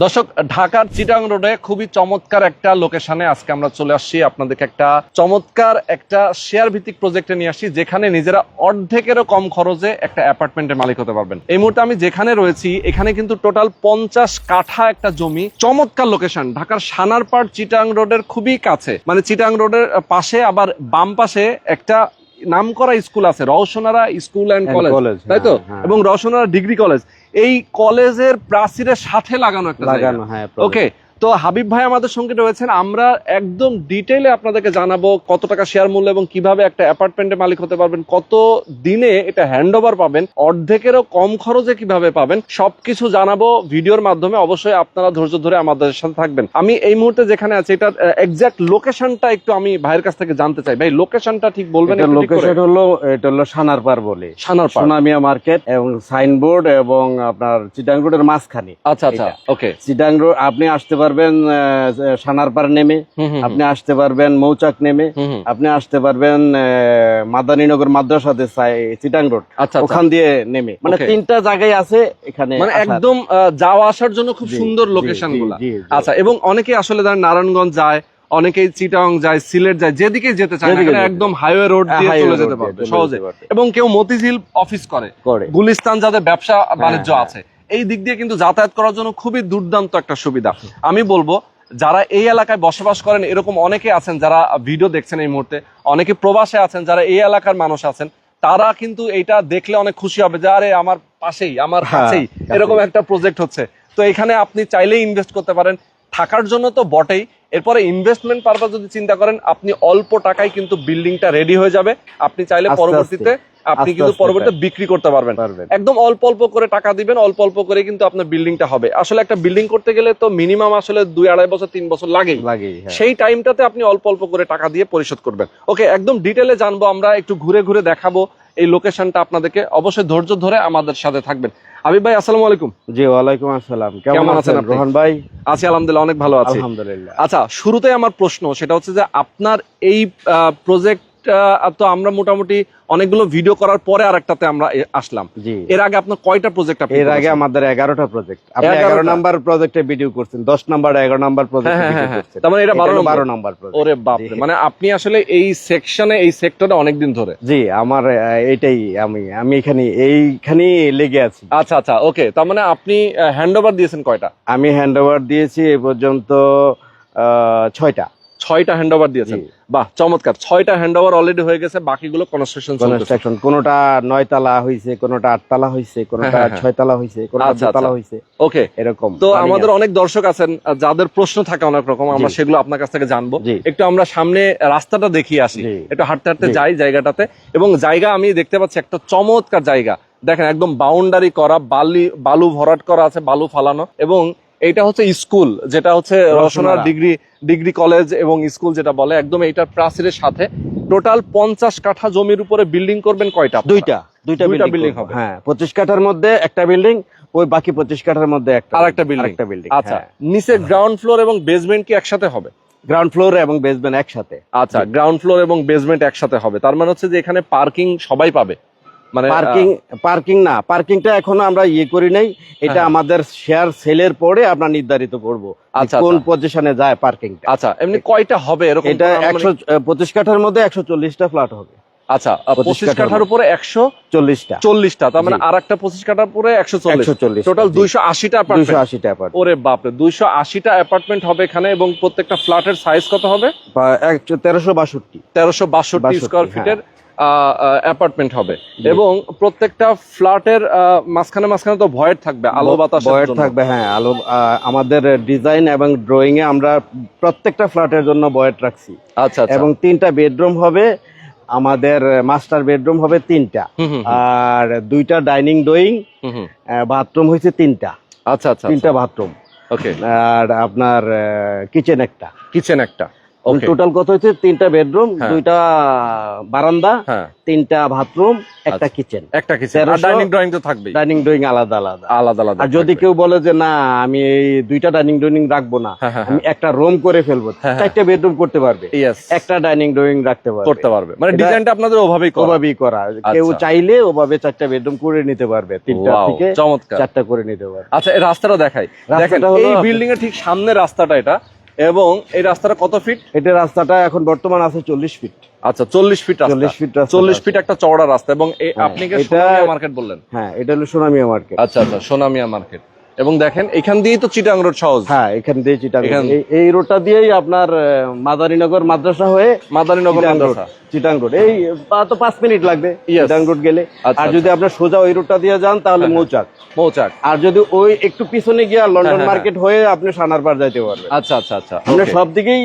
দর্শক, ঢাকার চিটাং রোডে খুবই চমৎকার একটা লোকেশনে আজকে আমরা চলে আসছি। আপনাদেরকে একটা চমৎকার একটা শেয়ার ভিত্তিক প্রজেক্টে নিয়ে আসছি, যেখানে নিজেরা অর্ধেকেরও কম খরচে একটা অ্যাপার্টমেন্টের মালিক হতে পারবেন। এই মুহূর্তে আমি যেখানে রয়েছি এখানে কিন্তু টোটাল 50 কাঠা একটা জমি, চমৎকার লোকেশন, ঢাকার সানারপাড় চিটাং রোডের খুবই কাছে, মানে চিটাং রোডের পাশে আবার বাম পাশে একটা নামকরা স্কুল আছে, রওশনারা স্কুল অ্যান্ড কলেজ, তাই তো? এবং রওশনারা ডিগ্রি কলেজ, এই কলেজের প্রাচীরের সাথে লাগানো একটা জায়গা। ওকে, তো হাবিব ভাই আমাদের সঙ্গে রয়েছেন। আমরা একদম ডিটেইলে আপনাদেরকে জানাবো কত টাকা শেয়ার মূল্য এবং কিভাবে একটা অ্যাপার্টমেন্টের মালিক হতে পারবেন, কত দিনে এটা হ্যান্ডওভার পাবেন, অর্ধেকেরও কম খরচে কিভাবে পাবেন, সবকিছু জানাবো ভিডিওর মাধ্যমে। অবশ্যই আপনারা ধৈর্য ধরে আমাদের সাথে থাকবেন। আমি এই মুহূর্তে যেখানে আছি এটা এক্সাক্ট লোকেশনটা একটু আমি ভাইয়ের কাছ থেকে জানতে চাই। ভাই, লোকেশনটা ঠিক বলবেন? লোকেশন হলো, এটা হলো সানারপাড় বলে, সানারপাড় সোনামিয়া মার্কেট এবং সাইনবোর্ড এবং আপনার চিটাং রোডের মাঝখানে। আচ্ছা আচ্ছা, ওকে। চিটাং রোড আপনি আসতে পারবেন সানারপাড় নেমে, আপনি আসতে পারবেন মৌচাক নেমে, আপনি আসতে পারবেন মাদানীনগর মাদ্রাসাতে চিটাং রোড, ওখান দিয়ে নেমে, মানে তিনটা জায়গায় আছে এখানে, মানে একদম যাওয়া আসার জন্য খুব সুন্দর লোকেশন গুলা। আচ্ছা, এবং অনেকে আসলে নারায়ণগঞ্জ যায়, অনেকেই চিটাং যায়, সিলেট যায়, যেদিকে যেতে চায় একদম হাইওয়ে রোড দিয়ে চলে যেতে পারবে সহজে। এবং কেউ মতিঝিল অফিস করে, গুলিস্তান যাদের ব্যবসা বাণিজ্য আছে, এই দিক দিয়ে কিন্তু যাতায়াত করার জন্য খুবই দুর্দান্ত একটা সুবিধা। আমি বলবো যারা এই এলাকায় বসবাস করেন, এরকম অনেকে আছেন যারা ভিডিও দেখছেন এই মুহূর্তে, অনেকে প্রবাসে আছেন, যারা এই এলাকার মানুষ আছেন, তারা কিন্তু এটা দেখলে অনেক খুশি হবে যে আরে আমার পাশেই, আমার কাছেই এরকম একটা প্রজেক্ট হচ্ছে। তো এখানে আপনি চাইলেই ইনভেস্ট করতে পারেন, থাকার জন্য তো বটেই, এরপরে ইনভেস্টমেন্ট পারপাস যদি চিন্তা করেন, আপনি অল্প টাকায় কিন্তু বিল্ডিংটা রেডি হয়ে যাবে। আপনি চাইলে পরবর্তীতে আপনি কিন্তু পরবর্তীতে বিক্রি করতে পারবেন। একদম অল্প অল্প করে টাকা দিবেন, অল্প অল্প করে কিন্তু আপনার বিল্ডিংটা হবে। আসলে একটা বিল্ডিং করতে গেলে তো মিনিমাম আসলে 2-2.5 বছর 3 বছর লাগেই। সেই টাইমটাতে আপনি অল্প অল্প করে টাকা দিয়ে পরিশোধ করবেন। ওকে, একদম ডিটেলে জানবো আমরা, একটু ঘুরে ঘুরে দেখাবো এই লোকেশনটা আপনাদেরকে। অবশ্যই ধৈর্য ধরে আমাদের সাথে থাকবেন। হাবিব ভাই, আসসালামু আলাইকুম। জি, ওয়ালাইকুম আসসালাম। কেমন আছেন রোহন ভাই? আছি আলহামদুলিল্লাহ, অনেক ভালো আছি আলহামদুলিল্লাহ। আচ্ছা, শুরুতে আমার প্রশ্ন সেটা হচ্ছে যে আপনার এই প্রজেক্ট তো আমরা মোটামুটি অনেকগুলো ভিডিও করার পরে আরেকটাতে আমরা আসলাম। এর আগে আপনার কয়টা প্রজেক্ট? এর আগে আমাদের 11টা প্রজেক্ট। আপনি 11 নাম্বার প্রজেক্টে ভিডিও করছেন, 10 নাম্বার 11 নাম্বার প্রজেক্টে ভিডিও করছেন, তার মানে এটা 12 নাম্বার প্রজেক্ট। ওরে বাপ রে, মানে আপনি আসলে এই সেকশনে, এই সেক্টরে অনেক দিন ধরে। জি, আমার এটাই, আমি এইখানেই লেগে আছি। আচ্ছা আচ্ছা, ওকে। তার মানে আপনি হ্যান্ডওভার দিয়েছেন কয়টা? আমি হ্যান্ডওভার দিয়েছি এই পর্যন্ত 6টা হ্যান্ডওভার দিয়েছেন। বাহ, চমৎকার। 6টা হ্যান্ডওভার অলরেডি হয়ে গেছে, বাকিগুলো কনস্ট্রাকশন। কোনটা 9 তলা হইছে, কোনটা 8 তলা হইছে, কোনটা 6 তলা হইছে, কোনটা 2 তলা হইছে। ওকে, এরকম। তো আমাদের অনেক দর্শক আছেন যাদের প্রশ্ন থাকে অনেক রকম, আমরা সেগুলো আপনার কাছ থেকে জানবো। একটু আমরা সামনে রাস্তাটা দেখিয়ে আসি, একটু হাঁটতে হাঁটতে যাই জায়গাটাতে। এবং জায়গা আমি দেখতে পাচ্ছি একটা চমৎকার জায়গা, দেখেন একদম বাউন্ডারি করা, বালু ভরাট করা আছে, বালু ফালানো। এবং এইটা হচ্ছে স্কুল, যেটা হচ্ছে রওশনারা ডিগ্রি কলেজ এবং স্কুল যেটা বলে, একদম এইটার প্রাচীরের সাথে। টোটাল 50 কাঠা জমির উপরে বিল্ডিং করবেন কয়টা? দুইটা বিল্ডিং হবে। হ্যাঁ, 25 কাঠার মধ্যে একটা বিল্ডিং, ওই বাকি 25 কাঠার মধ্যে আরেকটা বিল্ডিং। আচ্ছা, নিচে গ্রাউন্ড ফ্লোর এবং বেসমেন্ট কি একসাথে হবে? গ্রাউন্ড ফ্লোর এবং বেসমেন্ট একসাথে। আচ্ছা, গ্রাউন্ড ফ্লোর এবং বেসমেন্ট একসাথে হবে। তার মানে হচ্ছে যে এখানে পার্কিং সবাই পাবে? মানে পার্কিং না, পার্কিংটা এখনো আমরা করি নাই। এটা আমাদের শেয়ার সেলের পরে আমরা নির্ধারিত করব কোন পজিশনে যায় পার্কিং। আচ্ছা, এমনি কয়টা হবে এরকম? এটা 125 কাঠার মধ্যে 140টা ফ্ল্যাট হবে। আচ্ছা, 25 কাঠার উপরে 140টা, তার মানে আরেকটা 25 কাঠার উপরে 140, টোটাল 280টা অ্যাপার্টমেন্ট। ওরে বাপরে, 280টা অ্যাপার্টমেন্ট হবে এখানে। এবং প্রত্যেকটা ফ্ল্যাটের সাইজ কত হবে? 1362 স্কয়ার ফিটের অ্যাপার্টমেন্ট হবে। এবং প্রত্যেকটা ফ্ল্যাটের মাঝখানে তো ভয়েড থাকবে, আলো বাতাস ভয়েড থাকবে। হ্যাঁ, আলো। আমাদের ডিজাইন এবং ড্রয়িং এ আমরা প্রত্যেকটা ফ্ল্যাটের জন্য ভয়েড রাখছি। আচ্ছা, এবং 3টা বেডরুম হবে। আমাদের মাস্টার বেডরুম হবে 3টা, আর 2টা ডাইনিং ড্রয়িং, বাথরুম হয়েছে 3টা। আচ্ছা আচ্ছা, 3টা বাথরুম। ওকে, আর আপনার কিচেন একটা। টোটাল কত হচ্ছে 3টা বেডরুম, 2টা বারান্দা, 3টা বাথরুম, একটা কিচেন। আর ডাইনিং ড্রয়িং তো থাকবেই। ডাইনিং ড্রয়িং আলাদা আলাদা। আর যদি কেউ বলে যে না আমি এই 2টা ডাইনিং ড্রয়িং রাখবো না, আমি একটা রুম করে ফেলবো, 4টা বেডরুম করতে পারবে, একটা ডাইনিং ড্রয়িং রাখতে পারবে। মানে ডিজাইনটা আপনাদের ওভাবেই করা। কেউ চাইলে ওভাবে 4টা বেডরুম করে নিতে পারবে, 3টা থেকে 4টা করে নিতে পারবে। আচ্ছা, এই রাস্তাটা দেখাই। দেখেন এই বিল্ডিং এর ঠিক সামনে রাস্তাটা এটা, এবং এই রাস্তাটা কত ফিট? এটা রাস্তাটা এখন বর্তমান আছে 40 ফিট। আচ্ছা, 40 ফিট রাস্তা। 40 ফিট একটা চওড়া রাস্তা। এবং আপনি কি সোনামিয়া মার্কেট বললেন? হ্যাঁ, এটা হলো সোনামিয়া মার্কেট। আচ্ছা, সোনামিয়া মার্কেট। এবং দেখেন এখান দিয়েই তো চিটাং রোড সহজ। হ্যাঁ, এখান দিয়ে চিটাং, এই রোডটা দিয়েই আপনার মাদারীনগর মাদ্রাসা হয়ে মাদারীনগর মাদ্রাসা চিটাং রোড, এই তো 5 মিনিট লাগবে চিটাং রোড গেলে। আর যদি আপনার সোজা ওই রোডটা দিয়ে যান তাহলে মৌচাক। আর যদি ওই একটু পিছনে গিয়ে লন্ডন মার্কেট হয়ে আপনি সানারপাড় যাইতে পারবেন। আচ্ছা, আমরা সব দিকেই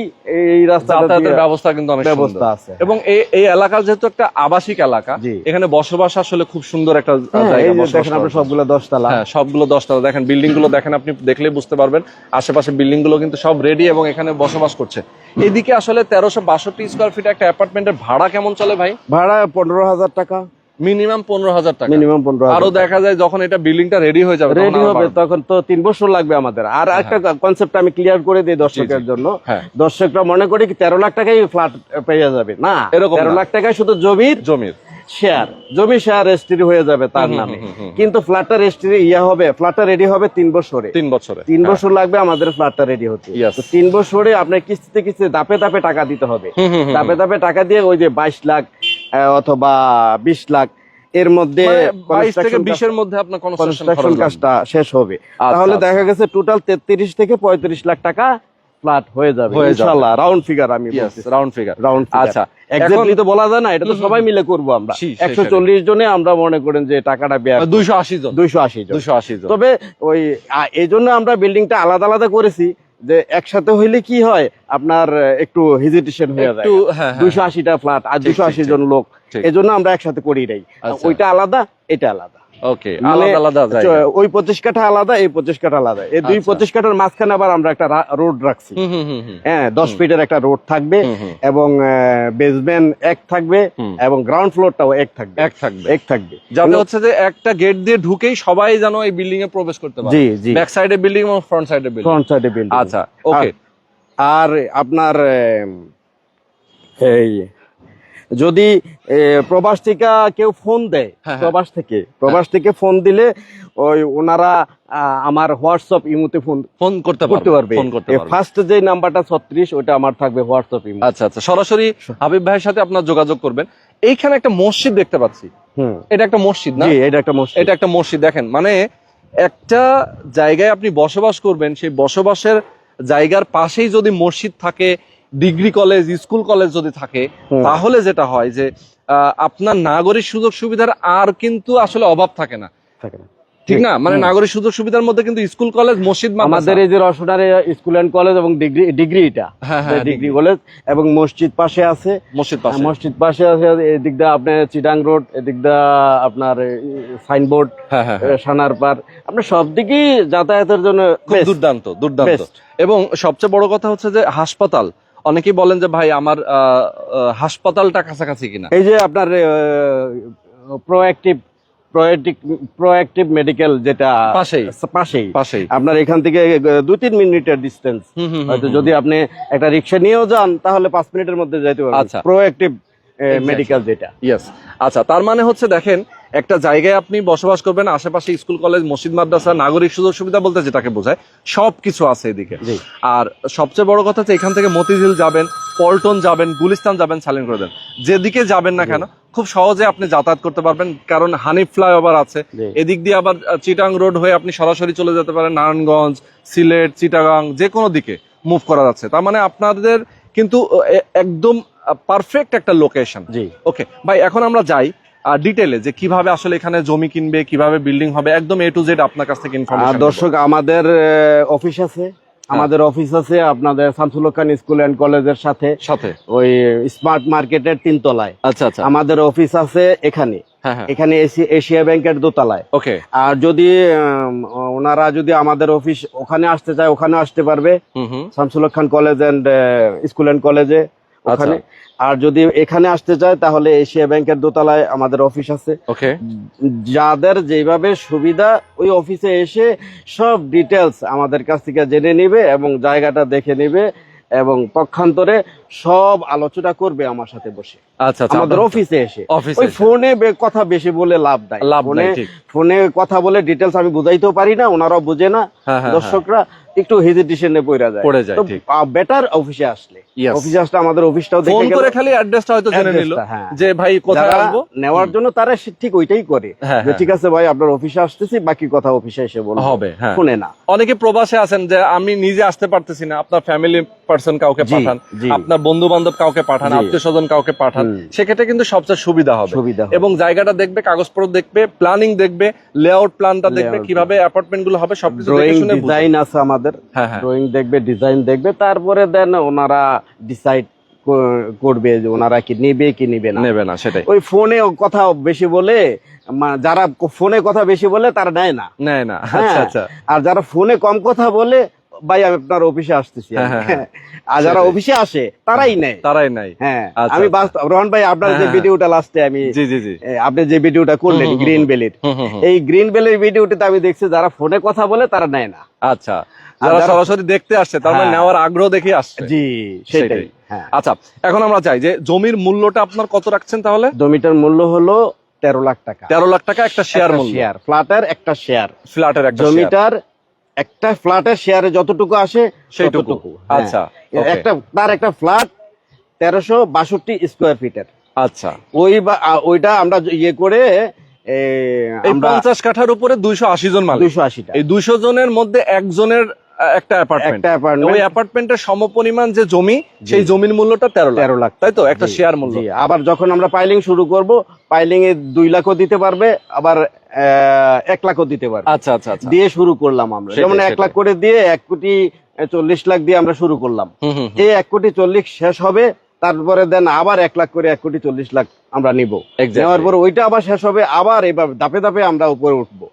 এই রাস্তাটার ব্যবস্থা কিন্তু অনেক ব্যবস্থা আছে। এবং এই এলাকা যেহেতু একটা আবাসিক এলাকা, এখানে বসবাস আসলে খুব সুন্দর একটা জায়গা। দেখেন আপনি সবগুলো 10 তলা। হ্যাঁ, সবগুলো 10 তলা। দেখেন বিল্ডিং গুলো দেখেন, আপনি দেখলেই বুঝতে পারবেন আশেপাশে বিল্ডিং গুলো কিন্তু সব রেডি এবং এখানে বসবাস করছে। এদিকে আসলে 1362 স্কয়ার ফিট একটা অ্যাপার্টমেন্টের ভাড়া কেমন চলে ভাই? ভাড়া 15,000 টাকা, মিনিমাম 15,000 টাকা। মিনিমাম 15,000। আরো দেখা যায় যখন এটা বিল্ডিংটা রেডি হয়ে যাবে তখন তো 3 বছর লাগবে আমাদের। আর একটা কনসেপ্ট আমি ক্লিয়ার করে দিই দর্শকের জন্য। দর্শকরা মনে করি কি 13 লাখ টাকায় ফ্ল্যাট পেয়ে যাবে, না, এরকম 13 লাখ টাকায় শুধু জমির শেয়ার, জমি শেয়ার রেজিস্ট্রি হয়ে যাবে তার নামে। কিন্তু ফ্ল্যাটটা রেজিস্ট্রি হবে, ফ্ল্যাটটা রেডি হবে 3 বছরে। 3 বছর লাগবে আমাদের ফ্ল্যাটটা রেডি হতে। 3 বছরে আপনার কিস্তিতে ধাপে ধাপে টাকা দিতে হবে। ধাপে ধাপে টাকা দিয়ে ওই যে 22 লাখ অথবা 20 লাখ এর মধ্যে 22 থেকে 20 এর মধ্যে আপনার কনস্ট্রাকশন কাজটা শেষ হবে। তাহলে দেখা গেছে টোটাল 33 থেকে 35 লাখ টাকা ফ্ল্যাট হয়ে যাবে ইনশাআল্লাহ। রাউন্ড ফিগার আমি বলছি, রাউন্ড ফিগার। আচ্ছা, এক্স্যাক্টলি তো বলা যায় না, এটা তো সবাই মিলে করব আমরা। 140 জনে আমরা মনে করেন যে টাকাটা ব্যয় 280 জন। তবে ওই এইজন্য আমরা বিল্ডিংটা আলাদা আলাদা করেছি যে একসাথে হইলে কি হয় আপনার একটু হেজিটেশন হয়ে যায়। 280টা ফ্ল্যাট আর 280 জন লোক, এজন্য আমরা একসাথে করি নাই। ওইটা আলাদা, এটা আলাদা। ওকে, আলাদা আলাদা জায়গা। ওই 25 কাঠা আলাদা, এই 25 কাঠা আলাদা। এই 2 25 কাঠার মাঝখানে আবার আমরা একটা রোড রাখছি। হ্যাঁ, 10 ফিটের একটা রোড থাকবে এবং বেসমেন্ট এক থাকবে এবং গ্রাউন্ড ফ্লোরটাও এক থাকবে। যাতে হচ্ছে যে একটা গেট দিয়ে ঢুকেই সবাই যেন এই বিল্ডিং এ প্রবেশ করতে পারে। জি, ব্যাক সাইডে বিল্ডিং এবং ফ্রন্ট সাইডে বিল্ডিং। আচ্ছা, ওকে। আর আপনার এই যদি প্রবাস থেকে কেউ ফোন দেয়, প্রবাস থেকে ফোন দিলে ওই ওনারা আমার হোয়াটসঅ্যাপ ইমোতে ফোন করতে পারবে। ফার্স্ট যে নাম্বারটা 36 ওটা আমার থাকবে হোয়াটসঅ্যাপ ইমো। আচ্ছা, সরাসরি হাবিব ভাইয়ের সাথে আপনার যোগাযোগ করবেন। এইখানে একটা মসজিদ দেখতে পাচ্ছি। এটা একটা মসজিদ না? জি, এটা একটা মসজিদ। দেখেন, মানে একটা জায়গায় আপনি বসবাস করবেন, সেই বসবাসের জায়গার পাশেই যদি মসজিদ থাকে, ডিগ্রি কলেজ, স্কুল কলেজ যদি থাকে, তাহলে যেটা হয় যে আপনার নাগরিক সুযোগ সুবিধার আর কিন্তু আসলে অভাব থাকে না, ঠিক না? মানে নাগরিক সুযোগ সুবিধার মধ্যে কিন্তু স্কুল কলেজ, মসজিদ, আমাদের এই যে রসনারে স্কুল এন্ড কলেজ এবং ডিগ্রিটা, ডিগ্রি কলেজ এবং মসজিদ পাশে আছে। মসজিদ পাশে আছে। এদিক দিয়ে আপনার চিটাং রোড, এদিক দিয়ে আপনার সাইনবোর্ড, সানারপাড়, আপনার সব দিকেই যাতায়াতের জন্য দুর্দান্ত। এবং সবচেয়ে বড় কথা হচ্ছে যে হাসপাতাল, অনেকেই বলেন যে ভাই আমার হাসপাতালটা কাছাকাছি কিনা। এই যে আপনার প্রোঅ্যাক্টিভ মেডিকেল যেটা পাশেই আপনার এখান থেকে 2-3 মিনিটের ডিস্টেন্স। হয়তো যদি আপনি একটা রিক্সা নিয়েও যান তাহলে 5 মিনিটের মধ্যে যাইতে পারবেন। প্রোঅ্যাক্টিভ মেডিকেল যেটা। আচ্ছা, তার মানে হচ্ছে দেখেন একটা জায়গায় আপনি বসবাস করবেন, আশেপাশে স্কুল কলেজ, মসজিদ, মাদ্রাসা, নাগরিক সুযোগ সুবিধা বলতে যেটাকে বোঝায় সবকিছু আছে এদিকে। আর সবচেয়ে বড় কথা হচ্ছে এখান থেকে মতিঝিল যাবেন, পল্টন যাবেন, গুলিস্তান যাবেন, সালেম করে দেন, যেদিকে যাবেন না কেন খুব সহজে আপনি যাতায়াত করতে পারবেন, কারণ হানিফ ফ্লাইওভার আছে। এদিক দিয়ে আবার চিটাং রোড হয়ে আপনি সরাসরি চলে যেতে পারেন নারায়ণগঞ্জ, সিলেট, চিটাগাং, যে কোনো দিকে মুভ করা যাচ্ছে। তার মানে আপনাদের কিন্তু একদম পারফেক্ট একটা লোকেশন। ওকে ভাই, এখন আমরা যাই ডিটেইলে যে কিভাবে আসলে এখানে জমি কিনবে, কিভাবে বিল্ডিং হবে, একদম A to Z আপনার কাছ থেকে ইনফরমেশন। দর্শক, আমাদের অফিস আছে আমাদের অফিস আছে আপনাদের শামসুল খান স্কুল এন্ড কলেজের সাথে সাথে ওই স্মার্ট মার্কেটের 3 তলায়। আচ্ছা আচ্ছা। আমাদের অফিস আছে এখানে, এখানে এশিয়া ব্যাংকের 2 তলায়। ওকে। আর যদি ওনারা যদি আমাদের অফিস ওখানে আসতে চায় ওখানে আসতে পারবে, শামসুল খান কলেজ এন্ড স্কুল এন্ড কলেজে ওখানে। আর যদি এখানে আসতে চায় তাহলে এশিয়া ব্যাংকের 2 তলায় আমাদের অফিস আছে। ওকে। যাদের যেভাবে সুবিধা ওই অফিসে এসে সব ডিটেলস আমাদের কাছ থেকে জেনে নিবে এবং জায়গাটা দেখে নিবে এবং পক্ষান্তরে সব আলোচনা করবে আমার সাথে বসে। আচ্ছা, আমাদের অফিসে এসে। ওই ফোনে কথা বেশি বলে লাভ নাই, ফোনে কথা বলে ডিটেলস আমি বুঝাইতেও পারি না, ওনারাও বুঝে না, দর্শকরা একটু হেজিটেশনে পড়ে যায়। তো বেটার অফিসে আসলে, অফিসে আসলে আমাদের অফিসটাও দেখে ফোন করে খালি অ্যাড্রেসটা হয়তো জেনে নিল যে ভাই কোথায় আসবো নেওয়ার জন্য, তারা ঠিক ওইটাই করে যে ঠিক আছে ভাই আপনার অফিসে আসতেছি, বাকি কথা অফিসে এসে বলবো হবে, ফোনে না। অনেকে প্রবাসে আছেন যে আমি নিজে আসতে পারতেছি না, আপনার ফ্যামিলি পারসন কাউকে পাঠান, আপনার বন্ধু বান্ধব কাউকে পাঠান, আত্মীয় স্বজন কাউকে পাঠান, সেক্ষেত্রে কিন্তু সবচেয়ে সুবিধা হবে এবং জায়গাটা দেখবে, কাগজপত্র দেখবে, প্ল্যানিং দেখবে, লেআউট প্ল্যানটা দেখবে, কিভাবে অ্যাপার্টমেন্ট গুলো হবে সবকিছু দেখে শুনে। ডিজাইন আছে আমাদের, ড্রয়িং দেখবে, ডিজাইন দেখবে, তারপরে দেন ওনারা ডিসাইড করবে যে ওনারা কি নেবে কি নেবে না। সেটাই। ওই ফোনে কথা বেশি বলে, যারা ফোনে কথা বেশি বলে তারা নেয় না। আচ্ছা আচ্ছা। আর যারা ফোনে কম কথা বলে, ভাই আমি আপনার অফিসে আসতেছি, আর যারা অফিসে আসে তারাই নেয়। হ্যাঁ, আমি রহন ভাই আপনার যে ভিডিওটা লাস্টে আমি আপনি যে ভিডিওটা করলেন গ্রিন ভ্যালির, এই গ্রিন ভ্যালির ভিডিওটাতে আমি দেখছি যারা ফোনে কথা বলে তারা নেয় না। আচ্ছা, যারা সরাসরি দেখতে আসছে তার মানে নেওয়ার আগ্রহ দেখে আসছে। জি, সেটাই। আচ্ছা, এখন আমরা চাই যে জমির মূল্যটা আপনার কত রাখছেন তাহলে? জমিটার মূল্য হলো 13 লাখ টাকা। 13 লাখ টাকা একটা শেয়ার মূল্য, ফ্ল্যাটের একটা শেয়ার, জমিটার একটা ফ্ল্যাটের শেয়ারে যতটুকু আসে সেটুকু। আচ্ছা, তার একটা ফ্ল্যাট 1362 স্কয়ার ফিটের। আচ্ছা, ওইটা আমরা ইয়ে করে 50 কাঠার উপরে 280 জন মালিক, 280টা, এই 200 জনের মধ্যে একজনের একটা অ্যাপার্টমেন্ট, ওই অ্যাপার্টমেন্টের সমপরিমাণ যে জমি, সেই জমির মূল্যটা 13 লাখ, তাই তো? একটা শেয়ার মূল্য। আবার যখন আমরা পাইলিং শুরু করব, পাইলিং এ 2 লাখও দিতে পারবে, আবার 1 লাখও দিতে পারবে। আচ্ছা আচ্ছা, দিয়ে শুরু করলাম আমরা, যেমন 1 লাখ করে দিয়ে 1,40,00,000 দিয়ে আমরা শুরু করলাম। এই 1,40,00,000 শেষ হবে, তারপরে দেন আবার 1 লাখ করে 1,40,00,000 আমরা নিব। নেওয়ার পর ওইটা আবার শেষ হবে, আবার এবার ধাপে ধাপে আমরা উপরে উঠবো।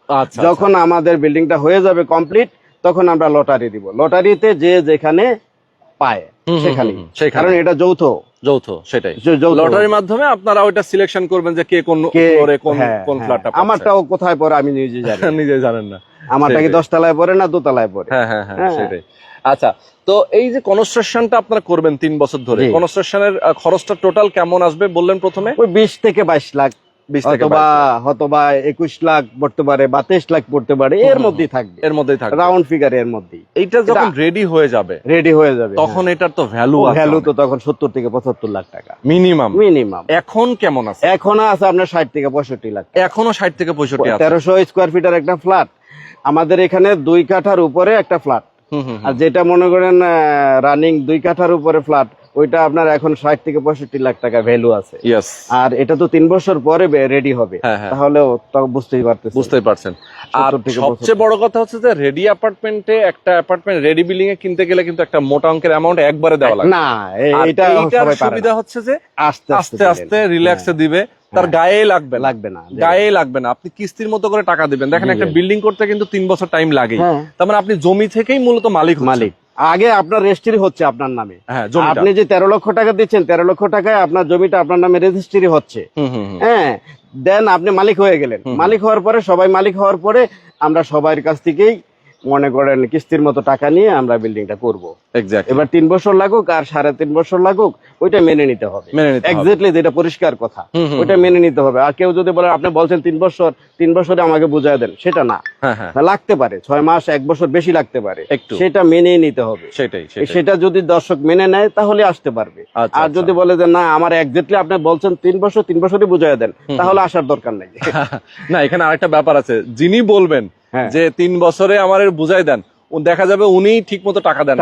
যখন আমাদের বিল্ডিংটা হয়ে যাবে কমপ্লিট, তখন আমরা লটারি দিব। লটারিতে যে যেখানে পায় সেখানে, কারণ এটা যৌথ, সেটাই। লটারির মাধ্যমে আপনারা ওইটা সিলেকশন করবেন যে কে কোন ফ্লোরে কোন ফ্ল্যাটটা। আমারটাও কোথায় পড়ে আমি নিজে জানি, নিজে জানেন না আমারটা কি 10 তলায় পড়ে না 2 তলায় পড়ে। হ্যাঁ, সেটাই। আচ্ছা, তো এই যে কনস্ট্রাকশনটা আপনারা করবেন 3 বছর ধরে, কনস্ট্রাকশনের খরচটা টোটাল কেমন আসবে বললেন প্রথমে? ওই 20 থেকে 22 লাখ, অথবা 21 লাখ পড়তে পারে বা 23 লাখ পড়তে পারে, এর মধ্যেই থাকবে, রাউন্ড ফিগার এর মধ্যেই। এইটা যখন রেডি হয়ে যাবে তখন এটার তো ভ্যালু তো তখন 70 থেকে 75 লাখ টাকা মিনিমাম। এখন কেমন আছে? এখনো আছে আপনার 60 থেকে 65 লাখ। এখনো 60 থেকে 65 আছে। 1300 স্কয়ার ফিটের একটা ফ্ল্যাট আমাদের এখানে 2 কাঠার উপরে একটা ফ্ল্যাট, আর যেটা মনে করেন রানিং 2 কাঠার উপরে ফ্ল্যাট, ওইটা আপনার এখন 60 থেকে 65 লাখ টাকা ভ্যালু আছে। আর এটা তো 3 বছর পরে রেডি হবে, তাহলে বুঝতেই পারছেন। আর সবচেয়ে বড় কথা হচ্ছে যে রেডি অ্যাপার্টমেন্টে, একটা অ্যাপার্টমেন্ট রেডি বিল্ডিং এ কিনতে গেলে কিন্তু একটা মোটা অঙ্কের অ্যামাউন্ট একবারে দেওয়া লাগে না। এইটার সুবিধা হচ্ছে যে আস্তে আস্তে রিল্যাক্সে দিবে, তার গায়ে লাগবে না, আপনি কিস্তির মতো করে টাকা দিবেন। দেখেন একটা বিল্ডিং করতে কিন্তু 3 বছর টাইম লাগে, তার মানে আপনি জমি থেকেই মূলত মালিক। আগে আপনার রেজিস্ট্রি হচ্ছে আপনার নামে, আপনি যে 13 লক্ষ টাকা দিচ্ছেন, 13 লক্ষ টাকায় আপনার জমিটা আপনার নামে রেজিস্ট্রি হচ্ছে। দেন আপনি মালিক হয়ে গেলেন। মালিক হওয়ার পরে, সবাই মালিক হওয়ার পরে আমরা সবার কাছ থেকেই মনে করেন কিস্তির মতো টাকা নিয়ে আমরা বিল্ডিংটা করবো। এবার 3 বছর লাগুক আর 3.5 বছর লাগুক, ওইটা মেনে নিতে হবে। এক্স্যাক্টলি যেটা পরিষ্কার কথা, ওইটা মেনে নিতে হবে। আর কেউ যদি বলে আপনি বলছেন 3 বছরে আমাকে বুঝায় দেন, সেটা না, লাগতে পারে 6 মাস 1 বছর বেশি লাগতে পারে, সেটা মেনে নিতে হবে। সেটা যদি দর্শক মেনে নেয় তাহলে আসতে পারবে। আর যদি বলে যে না আমার এক্স্যাক্টলি আপনি বলছেন 3 বছরই বুঝায় দেন, তাহলে আসার দরকার নাই। না, এখানে আরেকটা ব্যাপার আছে, যিনি বলবেন যে 3 বছরে আমার বুঝাই দেন, দেখা যাবে উনি ঠিক মতো টাকা দেন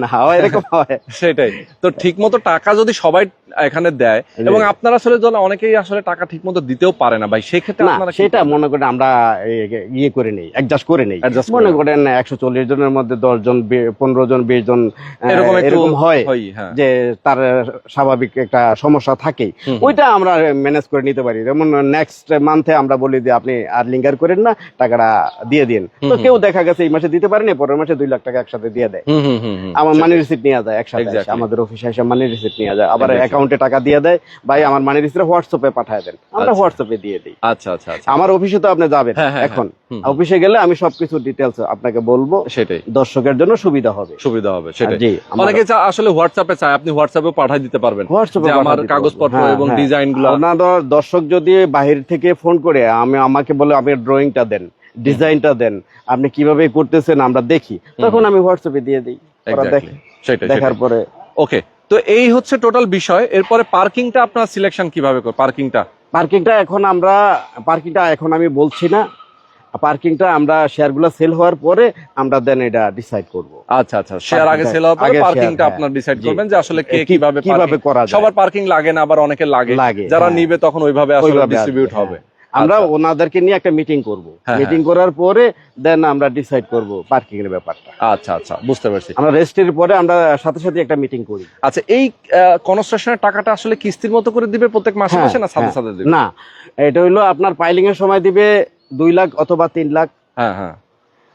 না, এরকম হয়। সেটাই তো, ঠিক মতো টাকা যদি সবাই এখানে দেয়, এবং আপনারা আসলে অনেকেই আসলে টাকা ঠিক মতো দিতেও পারে না ভাই, সেক্ষেত্রে আপনারা সেটা মনে করেন আমরা ইয়ে করে নেই, অ্যাডজাস্ট করে নেই। মনে করেন 140 জনের মধ্যে 10 জন 15 জন 20 জন এরকম হয় যে তার স্বাভাবিক একটা সমস্যা থাকে, ওইটা আমরা ম্যানেজ করে নিতে পারি। যেমন নেক্সট মান্থে আমরা বলি যে আপনি আর লিঙ্গার করেন না, টাকাটা দিয়ে দিন। তো কেউ দেখা গেছে এই মাসে দিতে পারেনি, পরের মাসে 2 লাখ টাকা একসাথে দিয়ে দেয়। আমার মানি রিসিট নিয়ে যায় একসাথে, আমাদের অফিসে এসে মানি রিসিট নিয়ে যায়, আবার অ্যাকাউন্টে টাকা দিয়ে দেয়, ভাই আমার মানি রিসিট হোয়াটসঅ্যাপে পাঠিয়ে দেন, আমরা হোয়াটসঅ্যাপে দিয়ে দিই। আচ্ছা আচ্ছা, আমার অফিসে তো আপনি যাবেন, এখন অফিসে গেলে আমি সবকিছু ডিটেইলস আপনাকে বলবো, সেটাই দর্শকের জন্য সুবিধা হবে সেটাই। অনেকে আসলে হোয়াটসঅ্যাপে চায়, আপনি হোয়াটসঅ্যাপে পাঠিয়ে দিতে পারবেন আমার কাগজপত্র এবং ডিজাইনগুলো। আপনাদের দর্শক যদি বাহির থেকে ফোন করে আমাকে বলে আপনি ড্রয়িংটা দেন, ডিজাইনটা দেন, আপনি কিভাবে করতেছেন আমরা দেখি, তখন আমি হোয়াটসঅ্যাপে দিয়ে দিই, সেটাই দেখার পরে ওকে। তো এই হচ্ছে টোটাল বিষয়। এরপরে পার্কিংটা আপনার সিলেকশন কিভাবে করে? পার্কিংটা এখন আমি বলছি না, পার্কিংটা আমরা শেয়ারগুলো সেল হওয়ার পরে আমরা দেন এটা ডিসাইড করব। আচ্ছা আচ্ছা, শেয়ার আগে সেল হওয়ার পরে পার্কিংটা আপনারা ডিসাইড করবেন যে আসলে কে কিভাবে করা যায়। সবার পার্কিং লাগে না, আবার অনেকে লাগে, যারা নিবে তখন ওইভাবে আসলে ডিস্ট্রিবিউট হবে। আমরা ওনাদেরকে নিয়ে একটা মিটিং করব, মিটিং করার পরে দেন আমরা ডিসাইড করব পার্কিং এর ব্যাপারটা। আচ্ছা আচ্ছা, বুঝতে পারছি। আমরা রেস্টের পরে আমরা সাথে সাথে একটা মিটিং করি। আচ্ছা, এই কনস্ট্রাকশনের টাকাটা আসলে কিস্তির মতো করে দিবে প্রত্যেক মাসে মাসে, না সাথে সাথে দিবে? না, এটা হলো আপনার পাইলিং এর সময় দিবে 2 লাখ অথবা 3 লাখ। হ্যাঁ,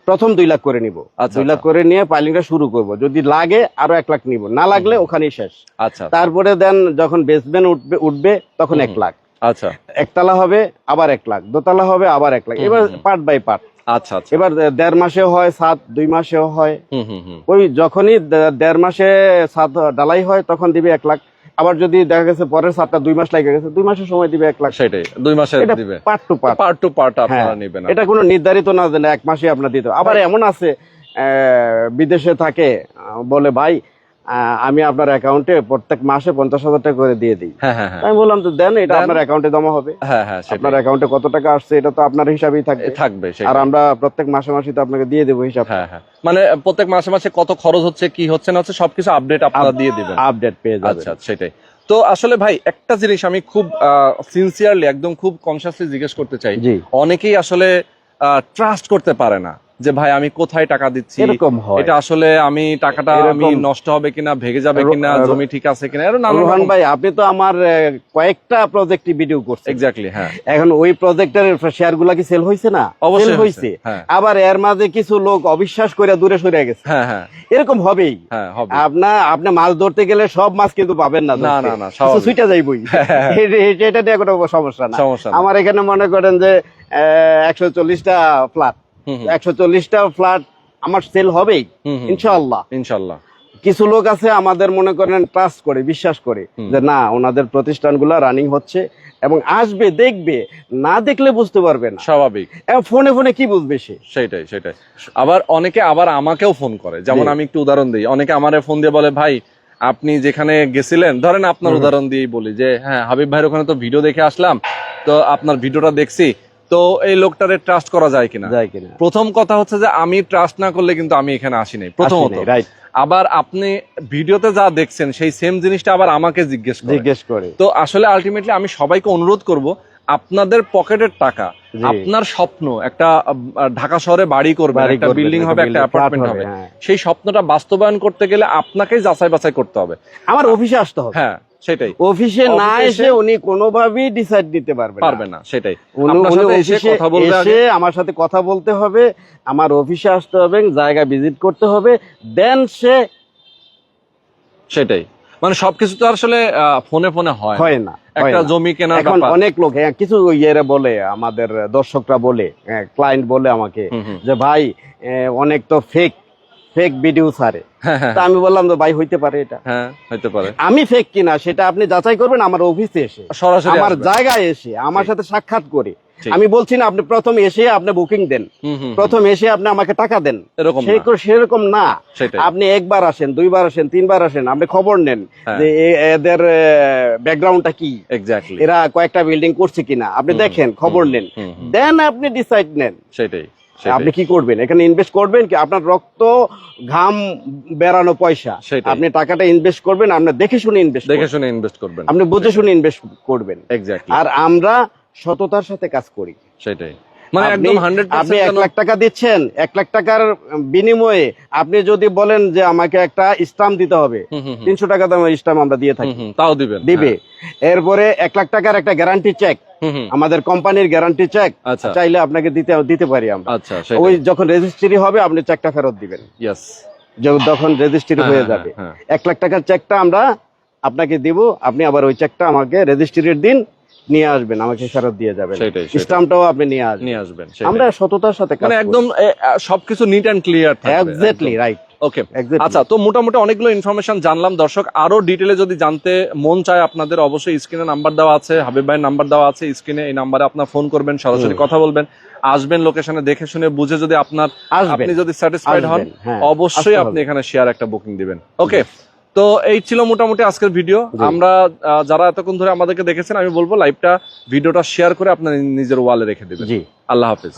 প্রথম 2 লাখ করে নিব, 2 লাখ করে নিয়ে পাইলিংটা শুরু করব, যদি লাগে আরো 1 লাখ নিব, না লাগলে ওখানেই শেষ। আচ্ছা, তারপরে দেন যখন বেসমেন্ট উঠবে তখন 1 লাখ। আচ্ছা, একতলা হবে আবার 1 লাখ, দোতলা হবে আবার 1 লাখ, এবার পার্ট বাই পার্ট। আচ্ছা, এবার 1.5 মাসেও হয়, 2 মাসেও হয়। ওই যখনই 1.5 মাসে 7 ডালাই হয় তখন দিবে 1 লাখ। আবার যদি দেখা গেছে পরের 7টা 2 মাস লেগে গেছে, 2 মাসের সময় দিবে 1 লাখ। সেটাই 2 মাসে দিবে, পার্ট টু পার্ট আপনারা নেবেন। এটা কোনো নির্ধারিত না যে 1 মাসে আপনারা দিতে। আবার এমন আছে বিদেশে থাকে, বলে ভাই আমি আপনার অ্যাকাউন্টে প্রত্যেক মাসে 50,000 টাকা করে দিয়ে দিই। আমি বললাম তো দেন, এটা আপনার অ্যাকাউন্টে জমা হবে। আপনার অ্যাকাউন্টে কত টাকা আসছে এটা তো আপনার হিসাবেই থাকবে, আর আমরা প্রত্যেক মাসে মাসে তো আপনাকে দিয়ে দেবো হিসাব। মানে প্রত্যেক মাসে মাসে কত খরচ হচ্ছে, কি হচ্ছে না হচ্ছে সবকিছু আপডেট আপনারা দিয়ে দিবেন, আপডেট পেয়ে যাবেন। আচ্ছা, সেটাই। তো আসলে ভাই একটা জিনিস আমি খুব সিনসিয়ারলি একদম খুব কনসিয়াসলি জিজ্ঞেস করতে চাই, অনেকেই আসলে ট্রাস্ট করতে পারে না যে ভাই আমি কোথায় টাকা দিচ্ছি, এটা আসলে আমি টাকাটা আমি নষ্ট হবে কিনা, ভেঙে যাবে কিনা, জমি ঠিক আছে কিনা। রোহান ভাই, আপনি তো আমার কয়েকটা প্রজেক্টে ভিডিও করছেন। এক্স্যাক্টলি, হ্যাঁ। এখন ওই প্রজেক্টের শেয়ারগুলো কি সেল হইছে না? অবশ্যই হইছে। আবার এর মাঝে কিছু লোক অবিশ্বাস করে দূরে সরে গেছে। হ্যাঁ, এরকম হবেই। আপনি মাছ ধরতে গেলে সব মাছ কিন্তু পাবেন না, না সুইটা যাইবই, এটা নিয়ে কোনো সমস্যা না। আমার এখানে মনে করেন যে 140টা ফ্ল্যাট, 140টা ফ্ল্যাট আমার সেল হবেই ইনশাআল্লাহ। কিছু লোক আছে আমাদের মনে করেন ট্রাস্ট করে, বিশ্বাস করে যে না ওনাদের প্রতিষ্ঠানগুলো রানিং হচ্ছে এবং আসবে, দেখবে, না দেখলে বুঝতে পারবে না, স্বাভাবিক। ফোনে ফোনে কি বুঝবে সে? সেটাই। আবার অনেকে আবার আমাকেও ফোন করে, যেমন আমি একটু উদাহরণ দিই, অনেকে আমারে ফোন দিয়ে বলে ভাই আপনি যেখানে গেছিলেন, ধরেন আপনার উদাহরণ দিয়েই বলি যে হ্যাঁ হাবিব ভাইয়ের ওখানে তো ভিডিও দেখে আসলাম, তো আপনার ভিডিওটা দেখছি, তো এই লোকটারে ট্রাস্ট করা যায় কিনা। প্রথম কথা হচ্ছে যে আমি ট্রাস্ট না করলে কিন্তু আমি এখানে আসি নাই, প্রথমত। আবার আপনি ভিডিওতে যা দেখছেন সেই সেম জিনিসটা আবার আমাকে জিজ্ঞেস করে। তো আসলে আলটিমেটলি আমি সবাইকে অনুরোধ করব, আপনাদের পকেটের টাকা, আপনার স্বপ্ন একটা ঢাকা শহরে বাড়ি করবেন, একটা বিল্ডিং হবে, একটা অ্যাপার্টমেন্ট হবে, সেই স্বপ্নটা বাস্তবায়ন করতে গেলে আপনাকেই যাচাই বাছাই করতে হবে, আমার অফিসে আসতে হবে। হ্যাঁ, সেটাই। অফিসে না এসে উনি কোনোভাবেই ডিসাইড নিতে পারবে না। সেটাই, আমার সাথে কথা বলতে হবে, আমার অফিসে আসতে হবে, জায়গা ভিজিট করতে হবে, দেন সেটাই। মানে সবকিছু তো আসলে ফোনে ফোনে হয় না। একটা জমি কেনা, এখন অনেক লোক কিছু ইয়েরা বলে, আমাদের দর্শকরা বলে, ক্লায়েন্ট বলে আমাকে যে ভাই অনেক তো ফেক ভিডিও ছাড়ে। তা আমি বললাম তো ভাই হইতে পারে, এটা হইতে পারে, আমি ফেক কিনা সেটা আপনি যাচাই করবেন আমার অফিসে এসে, সরাসরি আমার জায়গায় এসে আমার সাথে সাক্ষাৎ করে। আমি বলছি না আপনি প্রথম এসে আপনি বুকিং দেন, প্রথম এসে আপনি আমাকে টাকা দেন, সেরকম না। আপনি একবার আসেন, 2 বার আসেন, 3 বার আসেন, আপনি খবর নেন যে এদের ব্যাকগ্রাউন্ডটা কি, এরা কয়েকটা বিল্ডিং করছে কিনা, আপনি দেখেন, খবর নেন, দেন আপনি ডিসাইড নেন। সেটাই, আপনি কি করবেন এখানে? ইনভেস্ট করবেন কি আপনার রক্ত ঘাম বেরানো পয়সা, আপনি টাকাটা ইনভেস্ট করবেন, আপনি দেখে শুনে ইনভেস্ট করবেন, আপনি বুঝে শুনে ইনভেস্ট করবেন। আর আমরা সততার সাথে কাজ করি। সেটাই, মানে একদম 100%। আপনি 1 লাখ টাকা দিচ্ছেন, 1 লাখ টাকার বিনিময়ে আপনি যদি বলেন যে আমাকে একটা স্টাম্প দিতে হবে, 300 টাকা দামের স্টাম্প আমরা দিয়ে থাকি, তাও দিবে। এরপরে 1 লাখ টাকার একটা গ্যারান্টি চেক, আমাদের কোম্পানির গ্যারান্টি চেক চাইলে আপনাকে দিতে পারি আমরা। ওই যখন রেজিস্ট্রি হবে আপনি চেকটা ফেরত দিবেন। যখন রেজিস্ট্রি হয়ে যাবে 1 লাখ টাকার চেকটা আমরা আপনাকে দিব, আপনি আবার ওই চেকটা আমাকে রেজিস্ট্রির দিন নিয়ে আসবেন, আমাকে ফেরত দিয়ে যাবেন, স্টাম্পটাও আপনি নিয়ে আসবেন। আমরা সততার সাথে কাজ করি, মানে একদম সবকিছু নিট এন্ড ক্লিয়ার থাকবে। Exactly right. ওকে, আচ্ছা, তো মোটামুটি অনেকগুলো ইনফরমেশন জানলাম। দর্শক আরো ডিটেইলে যদি জানতে মন চায় আপনাদের, অবশ্যই স্ক্রিনে নাম্বার দেওয়া আছে, হাবিব ভাইয়ের নাম্বার দেওয়া আছে স্ক্রিনে, এই নাম্বারে আপনার ফোন করবেন, সরাসরি কথা বলবেন, আসবেন লোকেশনে, দেখে শুনে বুঝে যদি আপনি যদি স্যাটিসফাইড হন, অবশ্যই আপনি এখানে শেয়ার একটা বুকিং দিবেন। ওকে, তো এই ছিল মোটামুটি আজকের ভিডিও। আমরা যারা এতক্ষণ ধরে আমাদেরকে দেখেছেন, আমি বলবো ভিডিওটা শেয়ার করে আপনার নিজের ওয়ালে রেখে দিবেন। আল্লাহ হাফেজ।